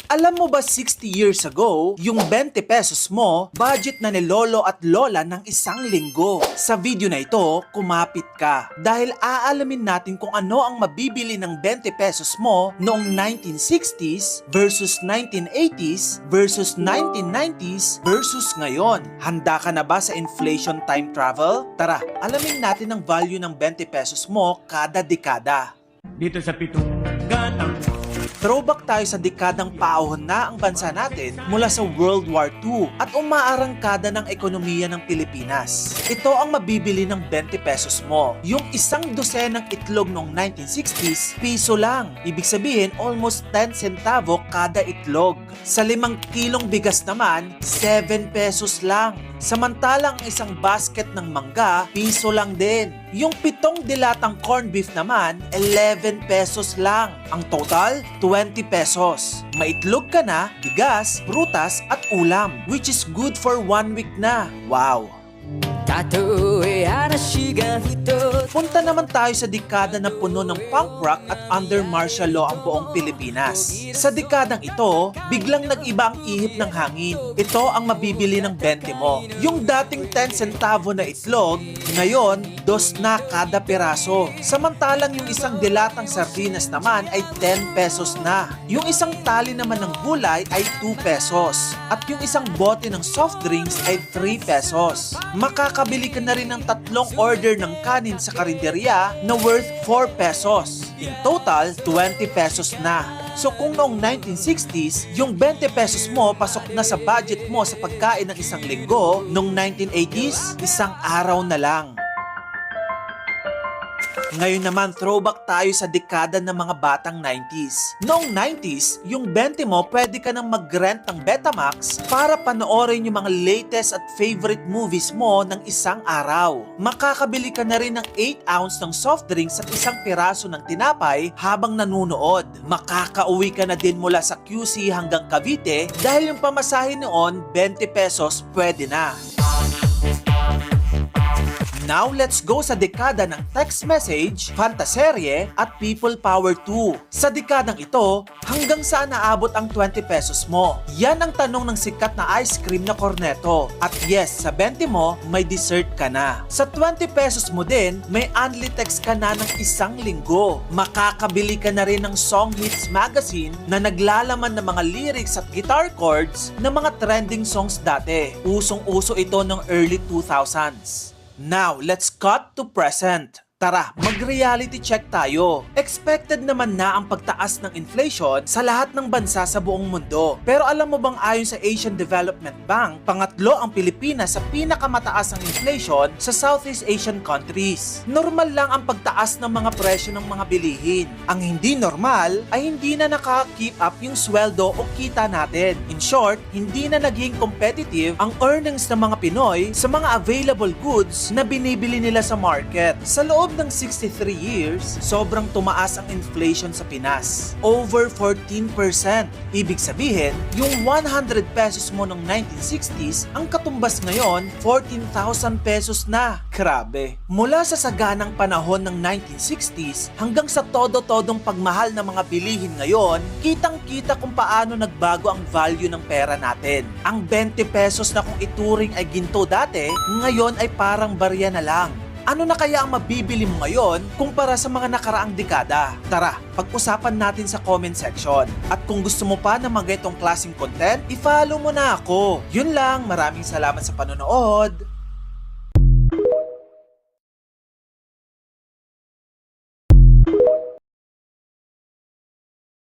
Alam mo ba 60 years ago, yung 20 pesos mo, budget na ni lolo at lola ng isang linggo. Sa video na ito, kumapit ka dahil aalamin natin kung ano ang mabibili ng 20 pesos mo noong 1960s versus 1980s versus 1990s versus ngayon. Handa ka na ba sa inflation time travel? Tara, alamin natin ang value ng 20 pesos mo kada dekada. Dito sa pitong gatang. Throwback tayo sa dekadang paahon na ang bansa natin mula sa World War II at umaarangkada ng ekonomiya ng Pilipinas. Ito ang mabibili ng 20 pesos mo. Yung isang dosenang itlog noong 1960s, piso lang. Ibig sabihin, almost 10 centavo kada itlog. Sa 5 kilong bigas naman, 7 pesos lang. Samantalang ang isang basket ng mangga, piso lang din. Yung 7 dilatang corned beef naman, 11 pesos lang. Ang total, 20 pesos. Maitlog ka na, bigas, prutas at ulam, which is good for 1 week na. Wow! Punta naman tayo sa dekada na puno ng punk rock at under martial law ang buong Pilipinas. Sa dekadang ito, biglang nag-iba ang ihip ng hangin. Ito ang mabibili ng 20 mo. Yung dating 10 centavo na itlog, ngayon, 2 na kada piraso. Samantalang yung isang dilatang sardinas naman ay 10 pesos na. Yung isang tali naman ng gulay ay 2 pesos. At yung isang bote ng soft drinks ay 3 pesos. Makakabili ka na rin ng 3 order ng kanin sa karinderya na worth 4 pesos. In total, 20 pesos na. So kung noong 1960s, yung 20 pesos mo pasok na sa budget mo sa pagkain ng isang linggo, noong 1980s, isang araw na lang. Ngayon naman, throwback tayo sa dekada ng mga batang 90s. Noong 90s, yung 20 mo pwede ka nang mag-rent ng Betamax para panoorin yung mga latest at favorite movies mo ng isang araw. Makakabili ka na rin ng 8 ounce ng soft drinks at isang piraso ng tinapay habang nanunood. Makakauwi ka na din mula sa QC hanggang Cavite dahil yung pamasahe noon, 20 pesos pwede na. Now, let's go sa dekada ng text message, fantaserye, at people power 2. Sa dekadang ito, hanggang saan naabot ang 20 pesos mo? Yan ang tanong ng sikat na ice cream na Cornetto. At yes, sa 20 mo, may dessert ka na. Sa 20 pesos mo din, may only text ka na ng isang linggo. Makakabili ka na rin ng Song Hits Magazine na naglalaman ng mga lyrics at guitar chords ng mga trending songs dati. Usong-uso ito ng early 2000s. Now, let's cut to present. Tara, mag-reality check tayo. Expected naman na ang pagtaas ng inflation sa lahat ng bansa sa buong mundo. Pero alam mo bang ayon sa Asian Development Bank, pangatlo ang Pilipinas sa pinakamataas ang inflation sa Southeast Asian countries. Normal lang ang pagtaas ng mga presyo ng mga bilihin. Ang hindi normal ay hindi na nakaka-keep up yung sweldo o kita natin. In short, hindi na naging competitive ang earnings ng mga Pinoy sa mga available goods na binibili nila sa market. Sa loob ng 63 years, sobrang tumaas ang inflation sa Pinas. Over 14%. Ibig sabihin, yung 100 pesos mo noong 1960s, ang katumbas ngayon, 14,000 pesos na. Grabe. Mula sa saganang panahon ng 1960s hanggang sa todo-todong pagmahal ng mga bilihin ngayon, kitang-kita kung paano nagbago ang value ng pera natin. Ang 20 pesos na kung ituring ay ginto dati, ngayon ay parang barya na lang. Ano na kaya ang mabibili mo ngayon kumpara sa mga nakaraang dekada? Tara, pag-usapan natin sa comment section. At kung gusto mo pa ng mga itong klaseng content, i-follow mo na ako. Yun lang, maraming salamat sa panonood.